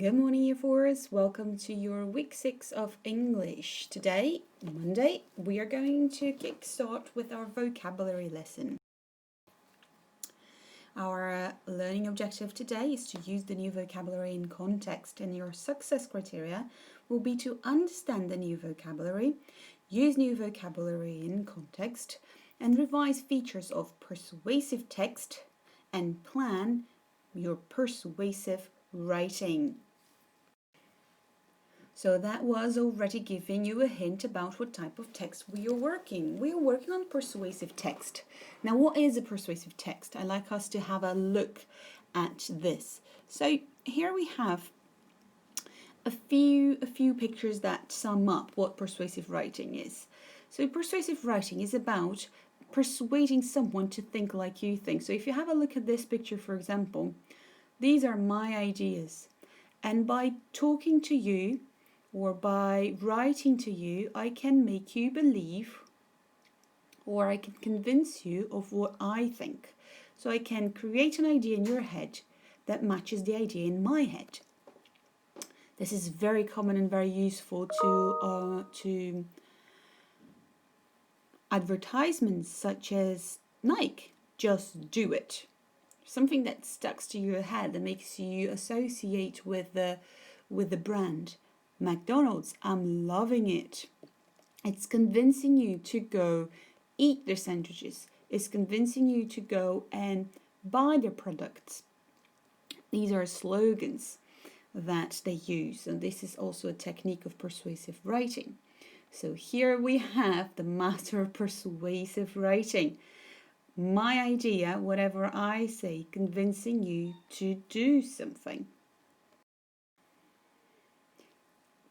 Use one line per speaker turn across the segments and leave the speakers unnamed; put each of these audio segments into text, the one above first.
Good morning, year fours. Welcome to your week 6 of English. Today, Monday, we are going to kickstart with our vocabulary lesson. Our learning objective today is to use the new vocabulary in context, and your success criteria will be to understand the new vocabulary, use new vocabulary in context, and revise features of persuasive text and plan your persuasive writing. So that was already giving you a hint about what type of text we are working. We are working on persuasive text. Now, what is a persuasive text? I'd like us to have a look at this. So here we have a few pictures that sum up what persuasive writing is. So persuasive writing is about persuading someone to think like you think. So if you have a look at this picture, for example, these are my ideas. And by talking to you, or by writing to you, I can make you believe, or I can convince you of what I think. So I can create an idea in your head that matches the idea in my head. This is very common and very useful to advertisements such as Nike, just do it. Something that sticks to your head that makes you associate with the brand. McDonald's, I'm loving it. It's convincing you to go eat their sandwiches. It's convincing you to go and buy their products. These are slogans that they use, and this is also a technique of persuasive writing. So here we have the master of persuasive writing. My idea, whatever I say, convincing you to do something.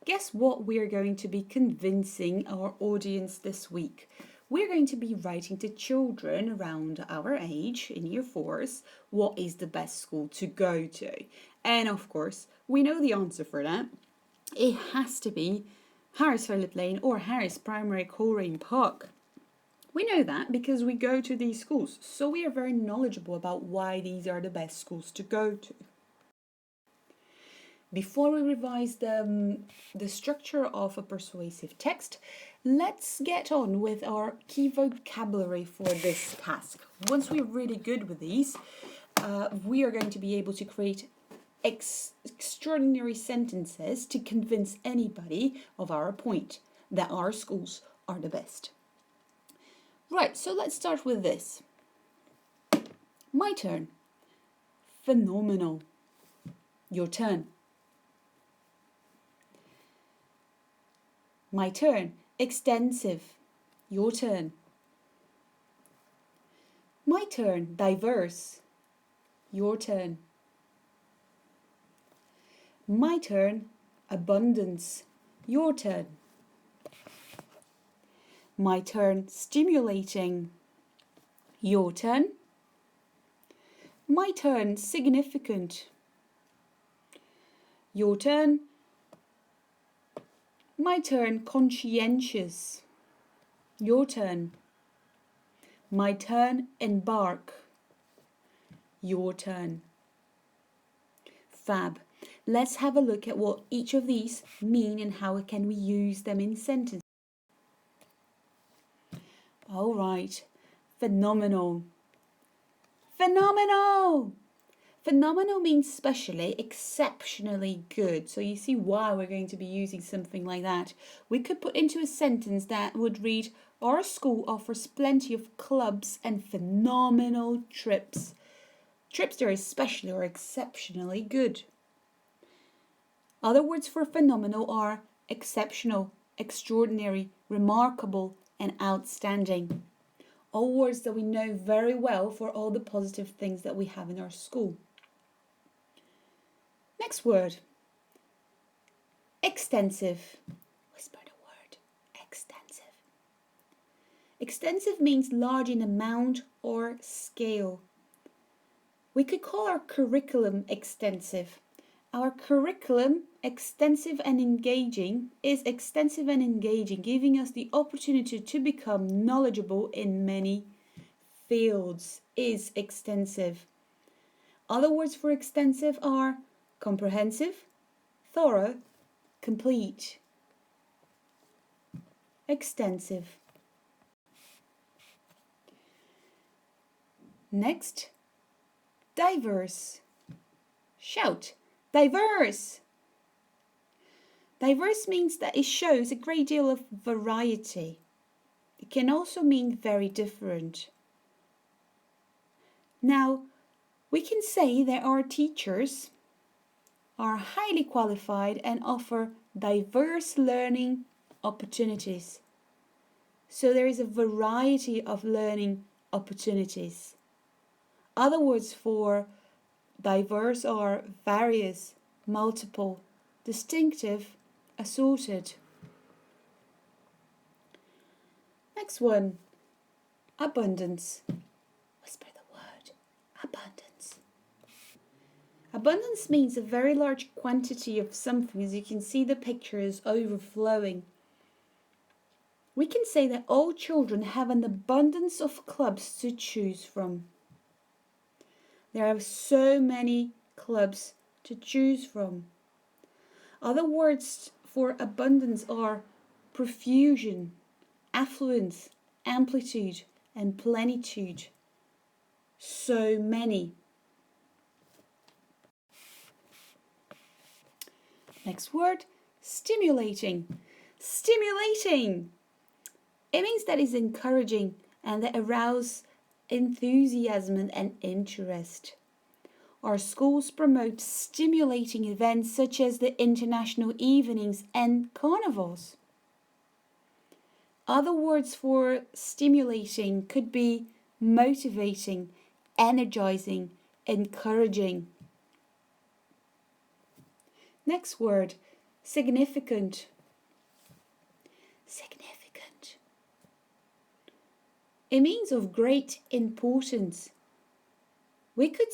Guess what we are going to be convincing our audience this week? We're going to be writing to children around our age, in year 4s, what is the best school to go to. And of course, we know the answer for that. It has to be Harris Philip Lane or Harris Primary Coleraine Park. We know that because we go to these schools, so we are very knowledgeable about why these are the best schools to go to. Before we revise the structure of a persuasive text, let's get on with our key vocabulary for this task. Once we're really good with these, we are going to be able to create extraordinary sentences to convince anybody of our point, that our schools are the best. Right, so let's start with this. My turn. Phenomenal. Your turn. My turn. Extensive. Your turn. My turn. Diverse. Your turn. My turn. Abundance. Your turn. My turn. Stimulating. Your turn. My turn. Significant. Your turn. My turn. Conscientious. Your turn. My turn. Embark. Your turn. Fab. Let's have a look at what each of these mean and how can we use them in sentences. All right. Phenomenal. Phenomenal. Phenomenal means specially, exceptionally good. So you see why we're going to be using something like that. We could put into a sentence that would read, our school offers plenty of clubs and phenomenal trips. Trips that are especially or exceptionally good. Other words for phenomenal are exceptional, extraordinary, remarkable, and outstanding. All words that we know very well for all the positive things that we have in our school. Next word. Extensive. Whisper the word. Extensive. Extensive means large in amount or scale. We could call our curriculum extensive. Our curriculum, extensive and engaging, is extensive and engaging, giving us the opportunity to become knowledgeable in many fields, is extensive. Other words for extensive are comprehensive, thorough, complete, extensive. Next, diverse. Shout, diverse! Diverse means that it shows a great deal of variety. It can also mean very different. Now, we can say that our teachers are highly qualified and offer diverse learning opportunities. So there is a variety of learning opportunities. Other words for diverse are various, multiple, distinctive, assorted. Next one, abundance. Whisper the word, abundance. Abundance means a very large quantity of something. As you can see, the picture is overflowing. We can say that all children have an abundance of clubs to choose from. There are so many clubs to choose from. Other words for abundance are profusion, affluence, amplitude, and plenitude. So many. Next word, stimulating. Stimulating. It means that it's encouraging and that arouses enthusiasm and interest. Our schools promote stimulating events such as the international evenings and carnivals. Other words for stimulating could be motivating, energizing, encouraging. Next word, significant. Significant. It means of great importance. We could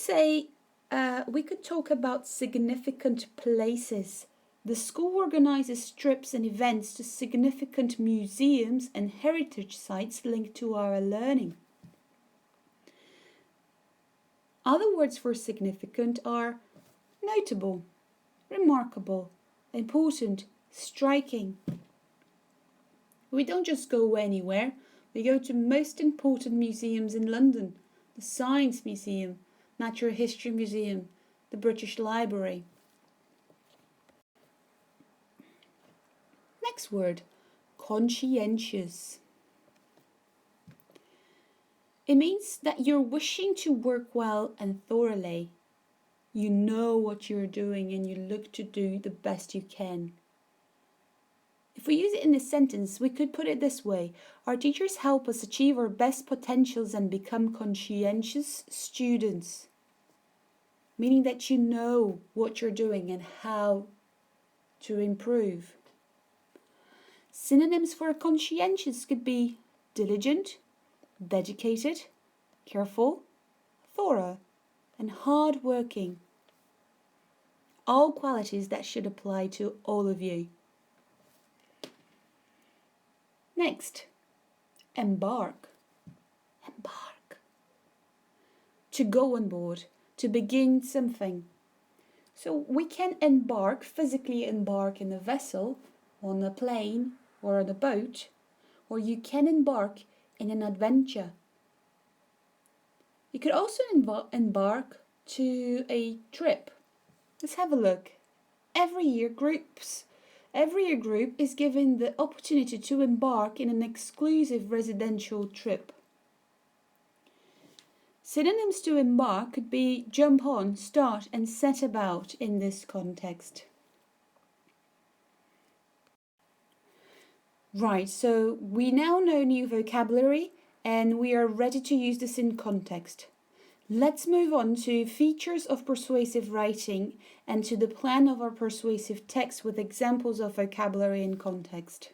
talk about significant places. The school organizes trips and events to significant museums and heritage sites linked to our learning. Other words for significant are notable, remarkable, important, striking. We don't just go anywhere. We go to most important museums in London, the Science Museum, Natural History Museum, the British Library. Next word, conscientious. It means that you're wishing to work well and thoroughly. You know what you're doing and you look to do the best you can. If we use it in a sentence, we could put it this way. Our teachers help us achieve our best potentials and become conscientious students. Meaning that you know what you're doing and how to improve. Synonyms for conscientious could be diligent, dedicated, careful, thorough, and hard-working. All qualities that should apply to all of you. Next, embark. Embark. To go on board, to begin something. So we can physically embark in a vessel, on a plane, or on a boat, or you can embark in an adventure. You could also embark to a trip. Let's have a look. Every year group is given the opportunity to embark in an exclusive residential trip. Synonyms to embark could be jump on, start, and set about in this context. Right, so we now know new vocabulary and we are ready to use this in context. Let's move on to features of persuasive writing and to the plan of our persuasive text with examples of vocabulary and context.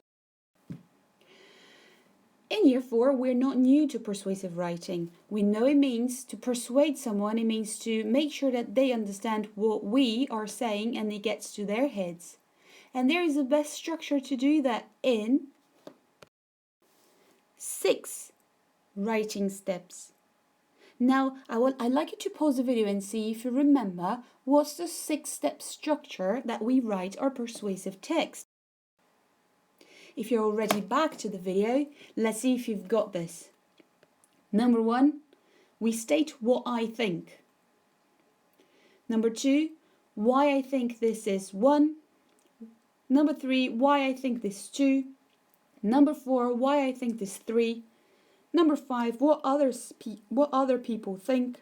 In Year 4, we're not new to persuasive writing. We know it means to persuade someone, it means to make sure that they understand what we are saying and it gets to their heads. And there is a best structure to do that in 6 writing steps. Now, I'd like you to pause the video and see if you remember what's the 6-step structure that we write our persuasive text. If you're already back to the video, let's see if you've got this. Number 1, we state what I think. Number 2, why I think this is 1. Number 3, why I think this 2. Number 4, why I think this 3. Number 5, what other people think.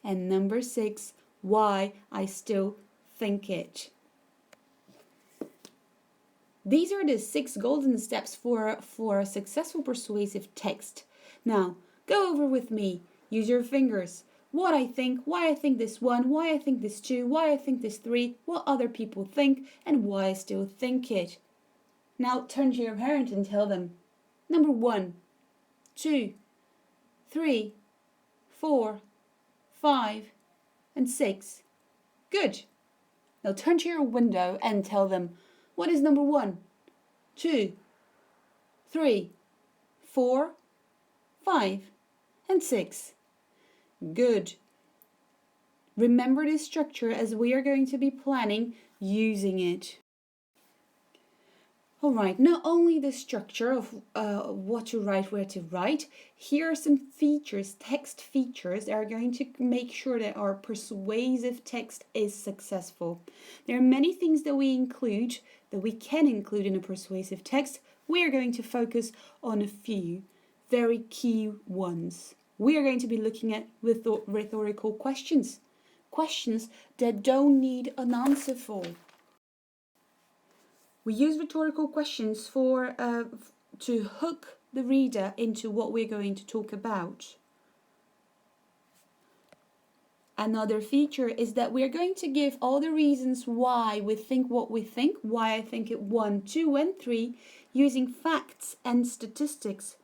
And number 6, why I still think it. These are the 6 golden steps for a successful persuasive text. Now, go over with me. Use your fingers. What I think, why I think this 1, why I think this 2, why I think this 3, what other people think, and why I still think it. Now turn to your parent and tell them. Number 1, 2, 3, 4, 5, and 6. Good. Now turn to your window and tell them, what is number 1, 2, 3, 4, 5, and 6. Good. Remember this structure as we are going to be planning using it. Alright, not only the structure of what to write, where to write, here are some features, text features that are going to make sure that our persuasive text is successful. There are many things that we can include in a persuasive text. We are going to focus on a few very key ones. We are going to be looking at rhetorical questions. Questions that don't need an answer for. We use rhetorical questions to hook the reader into what we're going to talk about. Another feature is that we're going to give all the reasons why we think what we think, why I think it 1, 2, and 3, using facts and statistics,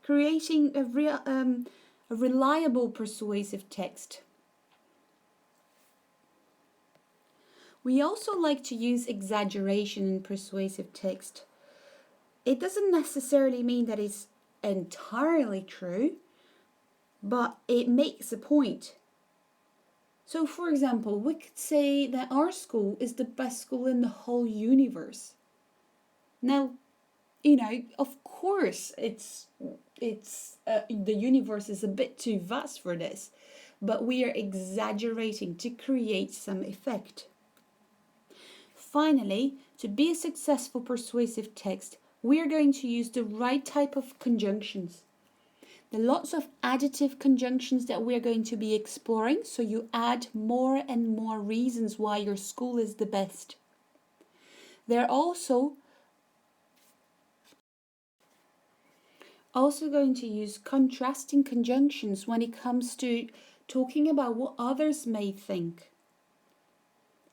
creating a reliable persuasive text. We also like to use exaggeration in persuasive text. It doesn't necessarily mean that it's entirely true, but it makes a point. So, for example, we could say that our school is the best school in the whole universe. Now, of course, the universe is a bit too vast for this, but we are exaggerating to create some effect. Finally, to be a successful persuasive text, we are going to use the right type of conjunctions. There are lots of additive conjunctions that we are going to be exploring, so you add more and more reasons why your school is the best. They're also going to use contrasting conjunctions when it comes to talking about what others may think.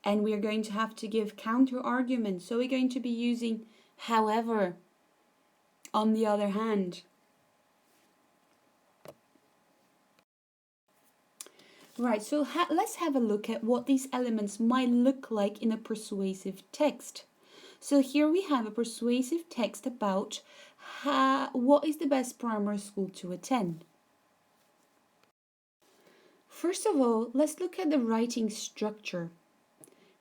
And we are going to have to give counter arguments. So we're going to be using however, on the other hand. Right, so let's have a look at what these elements might look like in a persuasive text. So here we have a persuasive text about what is the best primary school to attend. First of all, let's look at the writing structure.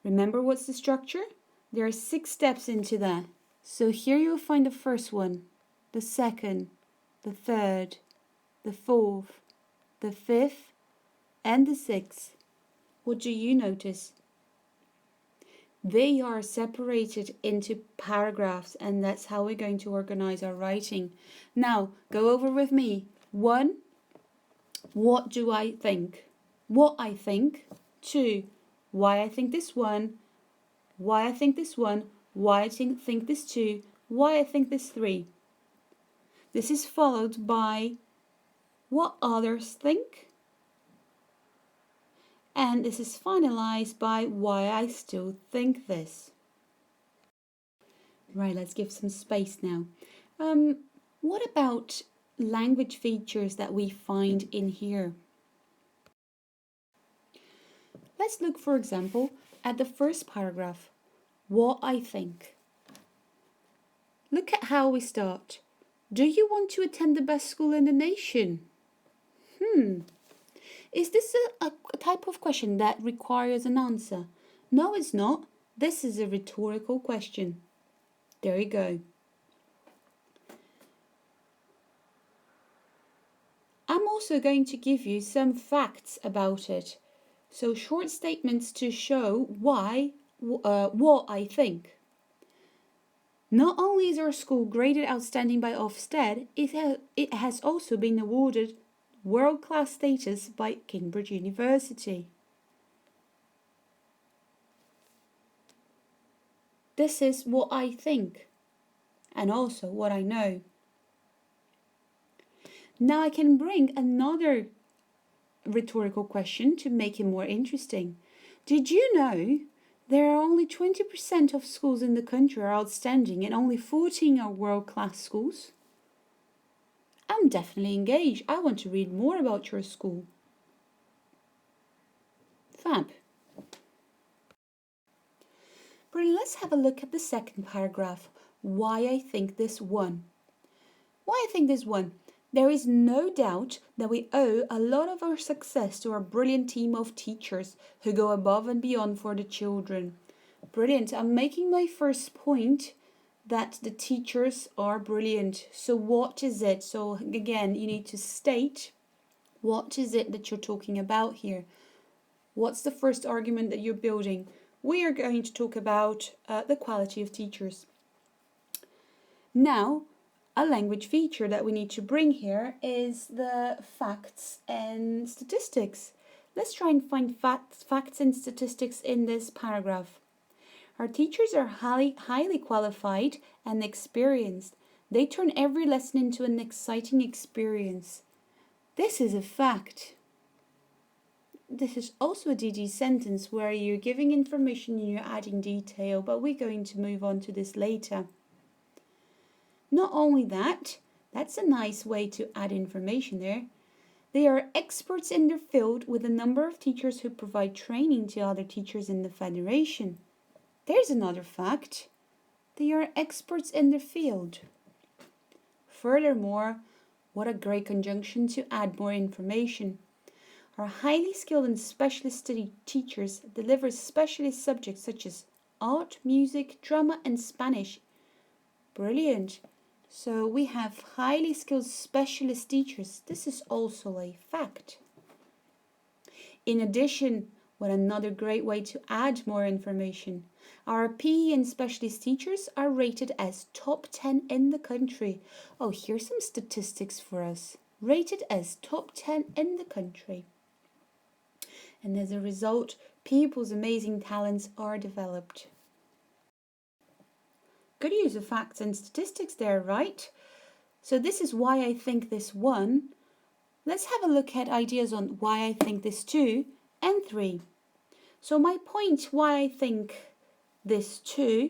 Remember what's the structure? There are 6 steps into that. So here you'll find the first one, the second, the third, the 4th, the 5th, and the 6th. What do you notice? They are separated into paragraphs, and that's how we're going to organize our writing. Now, go over with me. 1, what do I think? What I think. 2, why I think this 1, why I think this 1, why I think this 2, why I think this 3. This is followed by what others think. And this is finalized by why I still think this. Right, let's give some space now. What about language features that we find in here? Let's look, for example, at the first paragraph, what I think. Look at how we start. Do you want to attend the best school in the nation? Is this a type of question that requires an answer? No, it's not. This is a rhetorical question. There you go. I'm also going to give you some facts about it. So short statements to show what I think. Not only is our school graded outstanding by Ofsted, it has also been awarded world-class status by Cambridge University. This is what I think, and also what I know. Now I can bring another rhetorical question to make it more interesting. Did you know there are only 20% of schools in the country are outstanding and only 14 are world-class schools? I'm definitely engaged. I want to read more about your school. Fab. Brilliant. Let's have a look at the second paragraph. Why I think this one. Why I think this one. There is no doubt that we owe a lot of our success to our brilliant team of teachers who go above and beyond for the children. Brilliant. I'm making my first point that the teachers are brilliant. So what is it? So again, you need to state what is it that you're talking about here. What's the first argument that you're building? We are going to talk about the quality of teachers. Now, a language feature that we need to bring here is the facts and statistics. Let's try and find facts and statistics in this paragraph. Our teachers are highly qualified and experienced. They turn every lesson into an exciting experience. This is a fact. This is also a DD sentence where you're giving information and you're adding detail, but we're going to move on to this later. Not only that, that's a nice way to add information there. They are experts in their field with a number of teachers who provide training to other teachers in the Federation. There's another fact. They are experts in their field. Furthermore, what a great conjunction to add more information. Our highly skilled and specialist teachers deliver specialist subjects such as art, music, drama and Spanish. Brilliant. So we have highly skilled specialist teachers. This is also a fact. In addition, what another great way to add more information. Our PE and specialist teachers are rated as top 10 in the country. Oh, here's some statistics for us. Rated as top 10 in the country. And as a result, people's amazing talents are developed. Good use of facts and statistics there, right? So this is why I think this one. Let's have a look at ideas on why I think this 2 and 3. So my point why I think this 2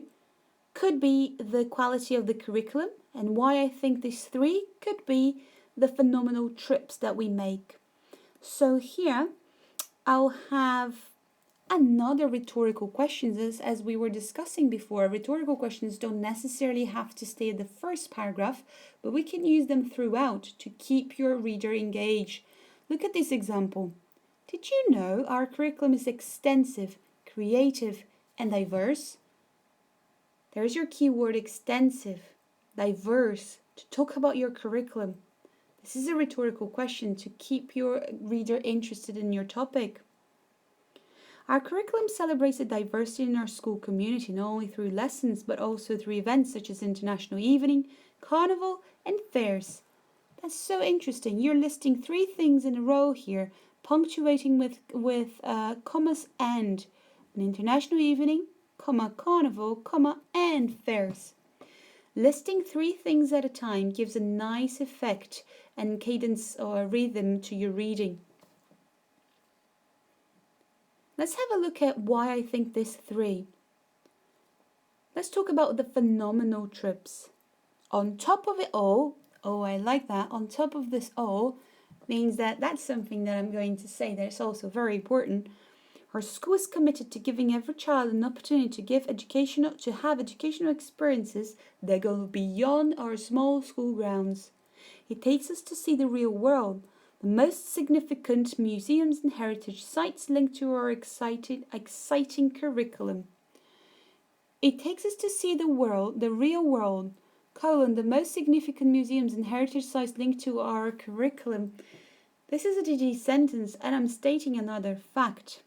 could be the quality of the curriculum, and why I think this 3 could be the phenomenal trips that we make. So here I'll have another rhetorical questions as we were discussing before. Rhetorical questions don't necessarily have to stay in the first paragraph, but we can use them throughout to keep your reader engaged. Look at this example. Did you know our curriculum is extensive, creative, and diverse? There's your keyword, extensive, diverse, to talk about your curriculum. This is a rhetorical question to keep your reader interested in your topic. Our curriculum celebrates the diversity in our school community, not only through lessons, but also through events such as International Evening, Carnival, and fairs. That's so interesting. You're listing 3 things in a row here, punctuating with commas and. An International Evening, comma, Carnival, comma, and fairs. Listing 3 things at a time gives a nice effect and cadence or rhythm to your reading. Let's have a look at why I think this 3. Let's talk about the phenomenal trips. On top of it all, oh, I like that, on top of this all, means that that's something that I'm going to say that it's also very important. Our school is committed to giving every child an opportunity to have educational experiences that go beyond our small school grounds. It takes us to see the real world, The most significant museums and heritage sites linked to our exciting curriculum. It takes us to see the world, the real world, the most significant museums and heritage sites linked to our curriculum. This is a DD sentence, and I'm stating another fact.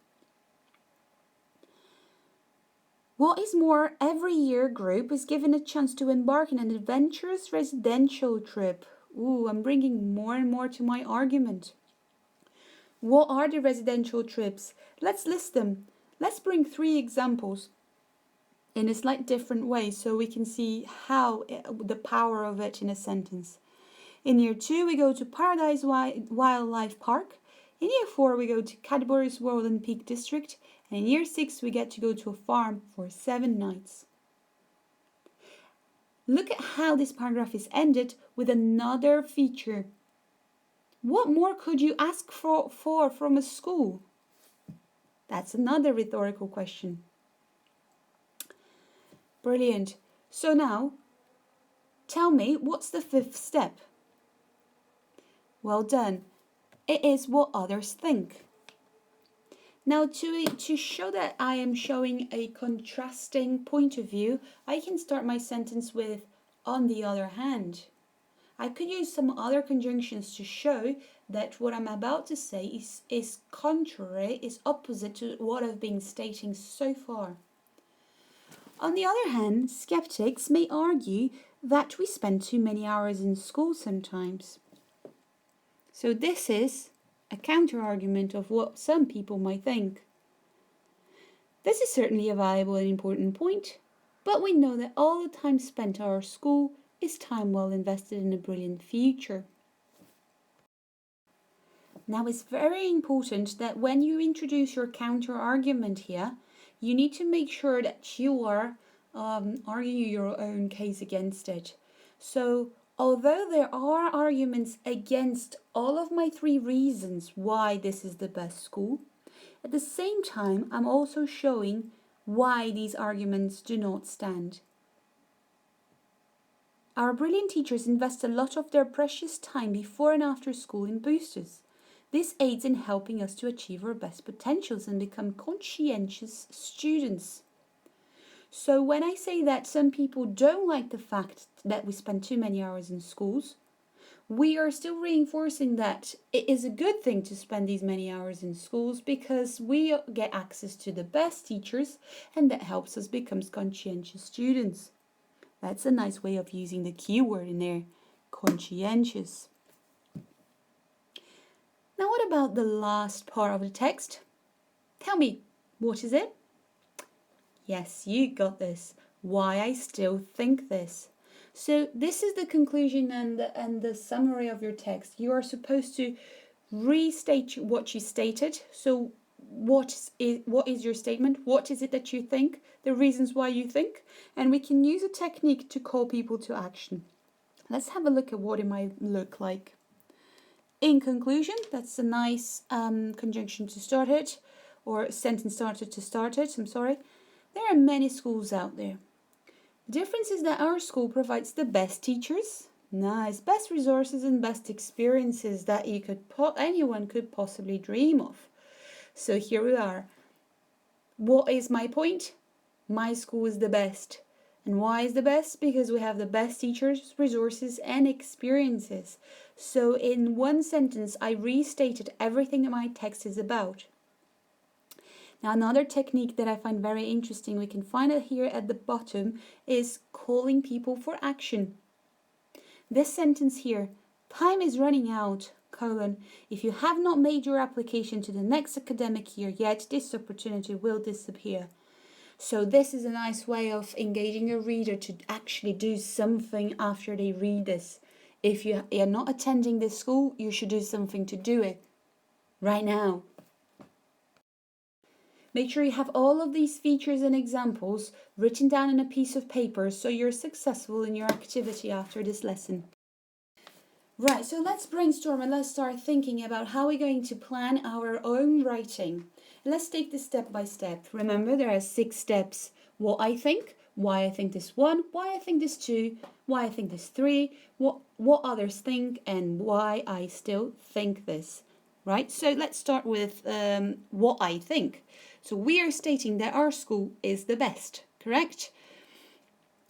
What is more, every year group is given a chance to embark on an adventurous residential trip. Ooh, I'm bringing more and more to my argument. What are the residential trips? Let's list them. Let's bring 3 examples in a slight different way so we can see the power of it in a sentence. In year 2, we go to Paradise Wildlife Park. In year 4, we go to Cadbury's World and Peak District. And in year 6, we get to go to a farm for 7 nights. Look at how this paragraph is ended with another feature. What more could you ask for from a school? That's another rhetorical question. Brilliant. So now, tell me, what's the 5th step? Well done. It is what others think. Now, to show that I am showing a contrasting point of view, I can start my sentence with, on the other hand. I could use some other conjunctions to show that what I'm about to say is contrary, is opposite to what I've been stating so far. On the other hand, skeptics may argue that we spend too many hours in school sometimes. So this is a counter-argument of what some people might think. This is certainly a valuable and important point, but we know that all the time spent at our school is time well invested in a brilliant future. Now, it's very important that when you introduce your counter-argument here, you need to make sure that you are arguing your own case against it. So, although there are arguments against all of my 3 reasons why this is the best school, at the same time, I'm also showing why these arguments do not stand. Our brilliant teachers invest a lot of their precious time before and after school in boosters. This aids in helping us to achieve our best potentials and become conscientious students. So when I say that some people don't like the fact that we spend too many hours in schools, we are still reinforcing that it is a good thing to spend these many hours in schools because we get access to the best teachers and that helps us become conscientious students. That's a nice way of using the keyword in there, conscientious. Now what about the last part of the text? Tell me, what is it? Yes, you got this. Why I still think this. So this is the conclusion and the summary of your text. You are supposed to restate what you stated. So what is your statement? What is it that you think? The reasons why you think. And we can use a technique to call people to action. Let's have a look at what it might look like. In conclusion, that's a nice conjunction to start it, or sentence starter to start it, I'm sorry. There are many schools out there. The difference is that our school provides the best teachers, nice, best resources and best experiences that anyone could possibly dream of. So here we are. What is my point? My school is the best. And why is the best? Because we have the best teachers, resources and experiences. So in one sentence, I restated everything that my text is about. Now another technique that I find very interesting, we can find it here at the bottom, is calling people for action. This sentence here, time is running out, if you have not made your application to the next academic year yet, this opportunity will disappear. So this is a nice way of engaging your reader to actually do something after they read this. If you are not attending this school, you should do something to do it right now. Make sure you have all of these features and examples written down on a piece of paper so you're successful in your activity after this lesson. Right, so let's brainstorm and let's start thinking about how we're going to plan our own writing. Let's take this step by step. Remember, there are 6 steps. What I think, why I think this one, why I think this two, why I think this three, what others think, and why I still think this. Right? So let's start with what I think. So we are stating that our school is the best, correct?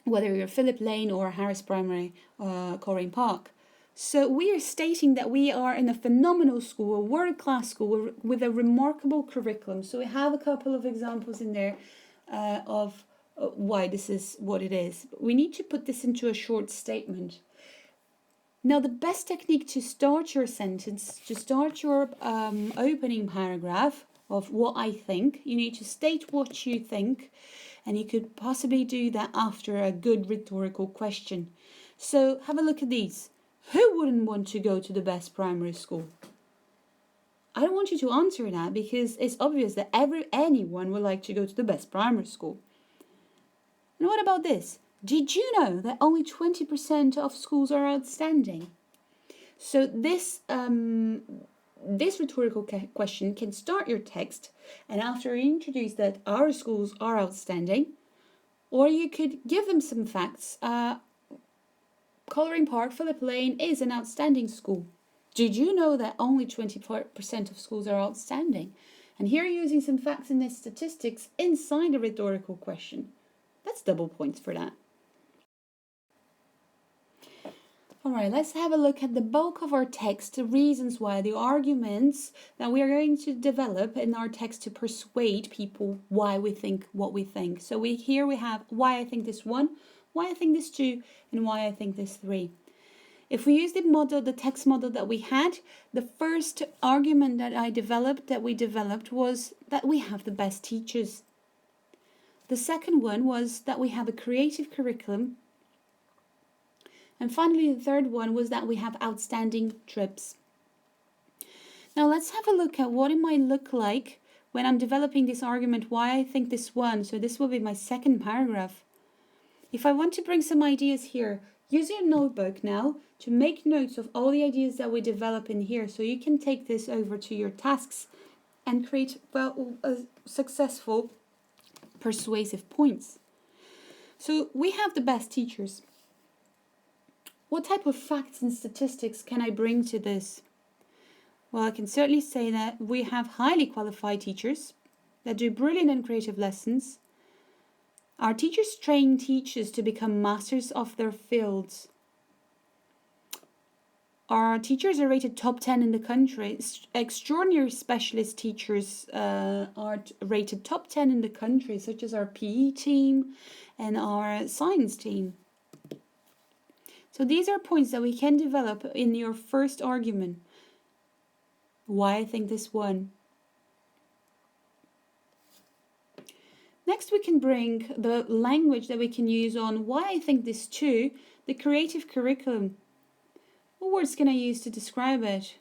Whether you're Philip Lane or Harris Primary, Coleraine Park. So we are stating that we are in a phenomenal school, a world-class school with a remarkable curriculum. So we have a couple of examples in there of why this is what it is. We need to put this into a short statement. Now, the best technique to start your sentence, to start your opening paragraph of what I think, you need to state what you think, and you could possibly do that after a good rhetorical question. So have a look at these. Who wouldn't want to go to the best primary school? I don't want you to answer that because it's obvious that anyone would like to go to the best primary school. And what about this? Did you know that only 20% of schools are outstanding? So this rhetorical question can start your text, and after you introduce that our schools are outstanding, or you could give them some facts. Coleraine Park, Philip Lane is an outstanding school. Did you know that only 24% of schools are outstanding? And here you're using some facts and statistics inside a rhetorical question. That's double points for that. Alright, let's have a look at the bulk of our text, the reasons why, the arguments that we are going to develop in our text to persuade people why we think what we think. So here we have why I think this one, why I think this two, and why I think this three. If we use the text model that we had, the first argument that we developed was that we have the best teachers. The second one was that we have a creative curriculum. And finally, the third one was that we have outstanding trips. Now let's have a look at what it might look like when I'm developing this argument, why I think this one. So this will be my second paragraph. If I want to bring some ideas here, use your notebook now to make notes of all the ideas that we develop in here, so you can take this over to your tasks and create successful persuasive points. So we have the best teachers. What type of facts and statistics can I bring to this? Well, I can certainly say that we have highly qualified teachers that do brilliant and creative lessons. Our teachers train teachers to become masters of their fields. Our teachers are rated top 10 in the country. Extraordinary specialist teachers are rated top 10 in the country, such as our PE team and our science team. So these are points that we can develop in your first argument. Why I think this one. Next, we can bring the language that we can use on why I think this too, the creative curriculum. What words can I use to describe it?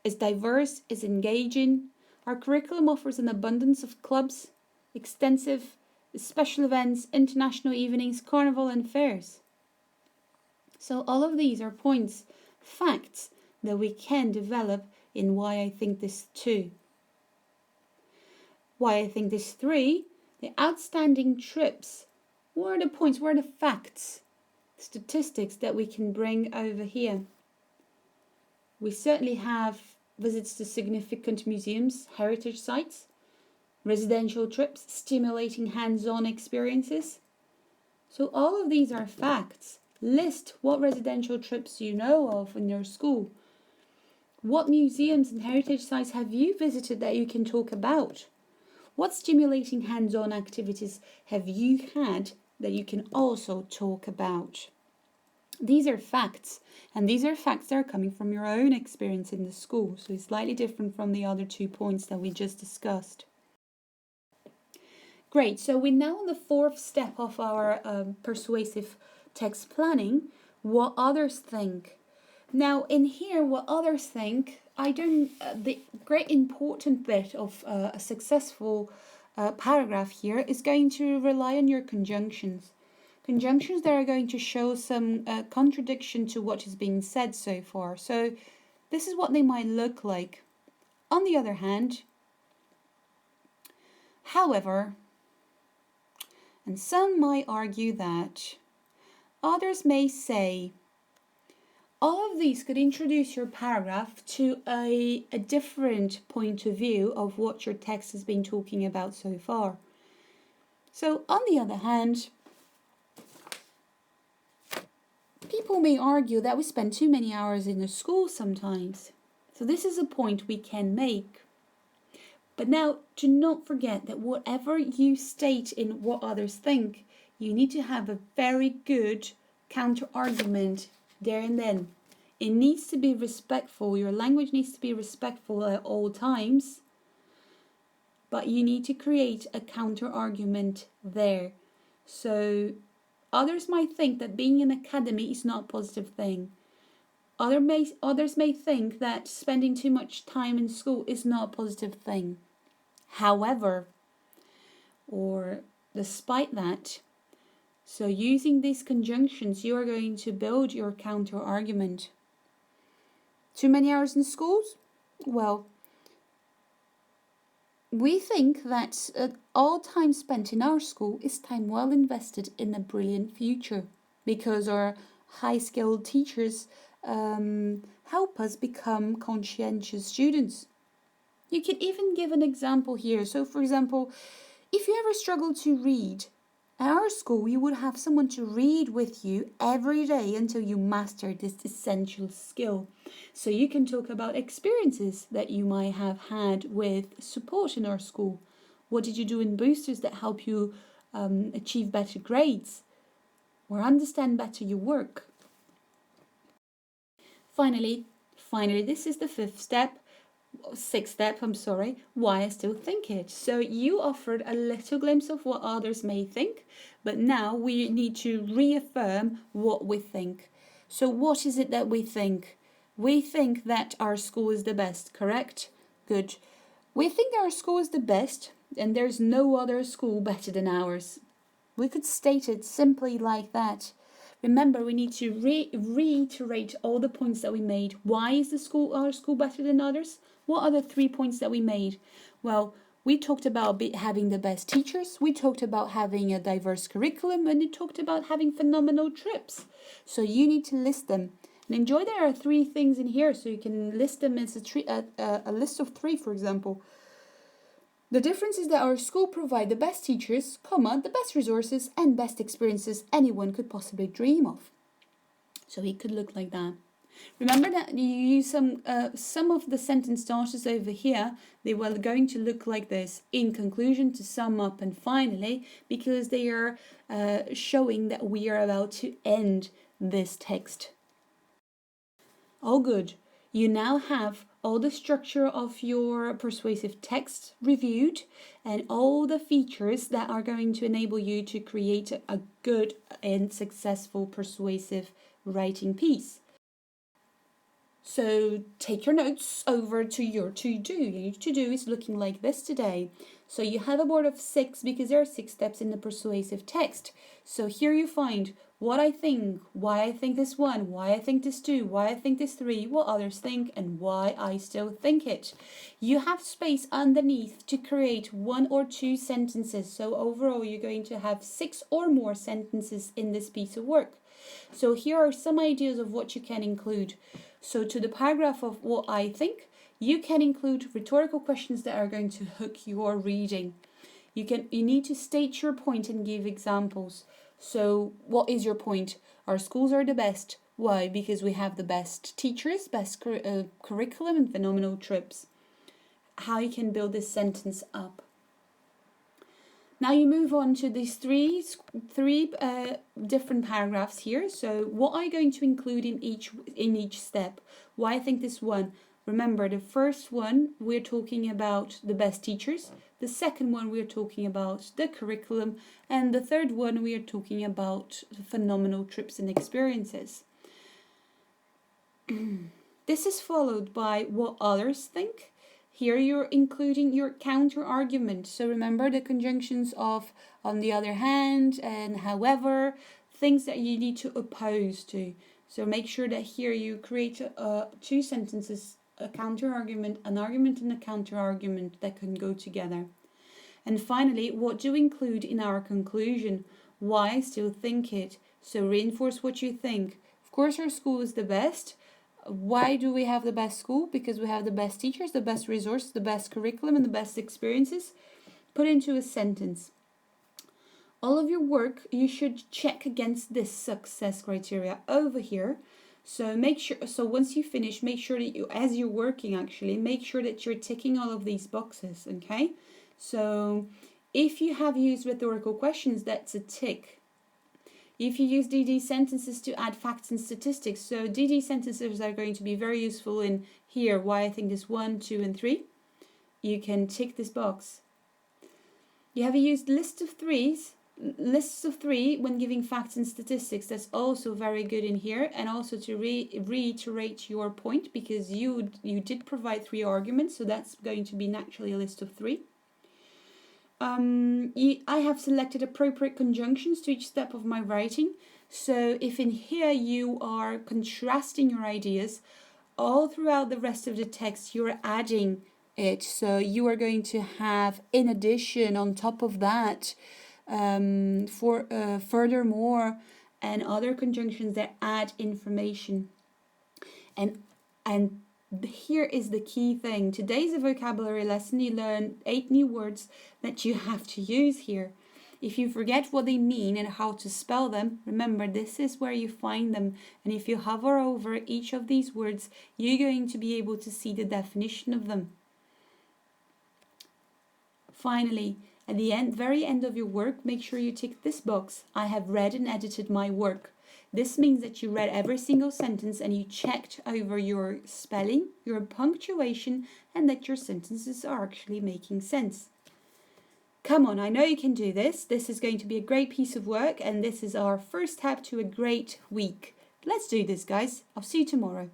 It's diverse, it's engaging. Our curriculum offers an abundance of clubs, extensive special events, international evenings, carnival and fairs. So all of these are points, facts that we can develop in why I think this too. Why I think this three, the outstanding trips. What are the points, what are the facts, statistics that we can bring over here? We certainly have visits to significant museums, heritage sites, residential trips, stimulating hands-on experiences. So all of these are facts. List what residential trips you know of in your school. What museums and heritage sites have you visited that you can talk about? What stimulating hands-on activities have you had that you can also talk about? These are facts, and these are facts that are coming from your own experience in the school, so it's slightly different from the other 2 points that we just discussed. Great, so we're now on the fourth step of our persuasive text planning, what others think. Now in here, what others think, the great important bit of a successful paragraph here is going to rely on your conjunctions. Conjunctions that are going to show some contradiction to what is being said so far. So this is what they might look like. On the other hand, however, And some might argue that. Others may say, all of these could introduce your paragraph to a different point of view of what your text has been talking about so far. So, on the other hand, people may argue that we spend too many hours in the school sometimes. So this is a point we can make. But now, do not forget that whatever you state in what others think, you need to have a very good counter-argument there and then. It needs to be respectful. Your language needs to be respectful at all times. But you need to create a counter-argument there. So others might think that being in academy is not a positive thing. Others may think that spending too much time in school is not a positive thing. However, or despite that, so using these conjunctions, you are going to build your counter-argument. Too many hours in schools? Well, we think that all time spent in our school is time well invested in a brilliant future, because our high-skilled teachers help us become conscientious students. You can even give an example here. So, for example, if you ever struggle to read, at our school we would have someone to read with you every day until you master this essential skill. So you can talk about experiences that you might have had with support in our school. What did you do in boosters that help you achieve better grades or understand better your work? Finally, this is the sixth step, why I still think it. So you offered a little glimpse of what others may think, but now we need to reaffirm what we think. So what is it that we think? We think that our school is the best, correct? Good. We think our school is the best, and there's no other school better than ours. We could state it simply like that. Remember, we need to reiterate all the points that we made. Why is our school better than others? What are the 3 points that we made? Well, we talked about having the best teachers, we talked about having a diverse curriculum, and we talked about having phenomenal trips. So you need to list them. And enjoy, there are 3 things in here, so you can list them as a list of 3, for example. The difference is that our school provide the best teachers, the best resources and best experiences anyone could possibly dream of. So it could look like that. Remember that you use some of the sentence starters over here. They were going to look like this: in conclusion, to sum up, and finally, because they are showing that we are about to end this text. All good. You now have all the structure of your persuasive text reviewed and all the features that are going to enable you to create a good and successful persuasive writing piece. So take your notes over to your to-do. Your to-do is looking like this today. So you have a board of 6 because there are 6 steps in the persuasive text. So here you find what I think, why I think this 1, why I think this 2, why I think this 3, what others think, and why I still think it. You have space underneath to create 1 or 2 sentences. So overall you're going to have 6 or more sentences in this piece of work. So here are some ideas of what you can include. So to the paragraph of what I think, you can include rhetorical questions that are going to hook your reading. You need to state your point and give examples. So what is your point? Our schools are the best. Why? Because we have the best teachers, best curriculum, and phenomenal trips. How you can build this sentence up. Now you move on to these three different paragraphs here. So what are you going to include in each step? Why I think this 1. Remember, the first one we're talking about the best teachers. The second one we're talking about the curriculum. And the third one we are talking about phenomenal trips and experiences. This is followed by what others think. Here you're including your counter argument. So remember the conjunctions of on the other hand and however, things that you need to oppose to. So make sure that here you create 2 sentences, a counter argument, an argument and a counter argument that can go together. And finally, what do we include in our conclusion? Why I still think it. So reinforce what you think. Of course, our school is the best. Why do we have the best school? Because we have the best teachers, the best resources, the best curriculum, and the best experiences. Put into a sentence. All of your work, you should check against this success criteria over here. So make sure, so once you finish, make sure that you, as you're working actually, make sure that you're ticking all of these boxes, okay? So if you have used rhetorical questions, that's a tick. If you use DD sentences to add facts and statistics, so DD sentences are going to be very useful in here, why I think is 1, 2, and 3. You can tick this box. You have used lists of three when giving facts and statistics. That's also very good in here, and also to reiterate your point, because you did provide 3 arguments, so that's going to be naturally a list of 3. I have selected appropriate conjunctions to each step of my writing. So if in here you are contrasting your ideas, all throughout the rest of the text you're adding it. So you are going to have, in addition, on top of that, furthermore, and other conjunctions that add information. And here is the key thing. Today's a vocabulary lesson. You learn 8 new words that you have to use here. If you forget what they mean and how to spell them, remember this is where you find them. And if you hover over each of these words, you're going to be able to see the definition of them. Finally, at the very end of your work, make sure you tick this box. I have read and edited my work. This means that you read every single sentence and you checked over your spelling, your punctuation, and that your sentences are actually making sense. Come on, I know you can do this. This is going to be a great piece of work, and this is our first step to a great week. Let's do this, guys. I'll see you tomorrow.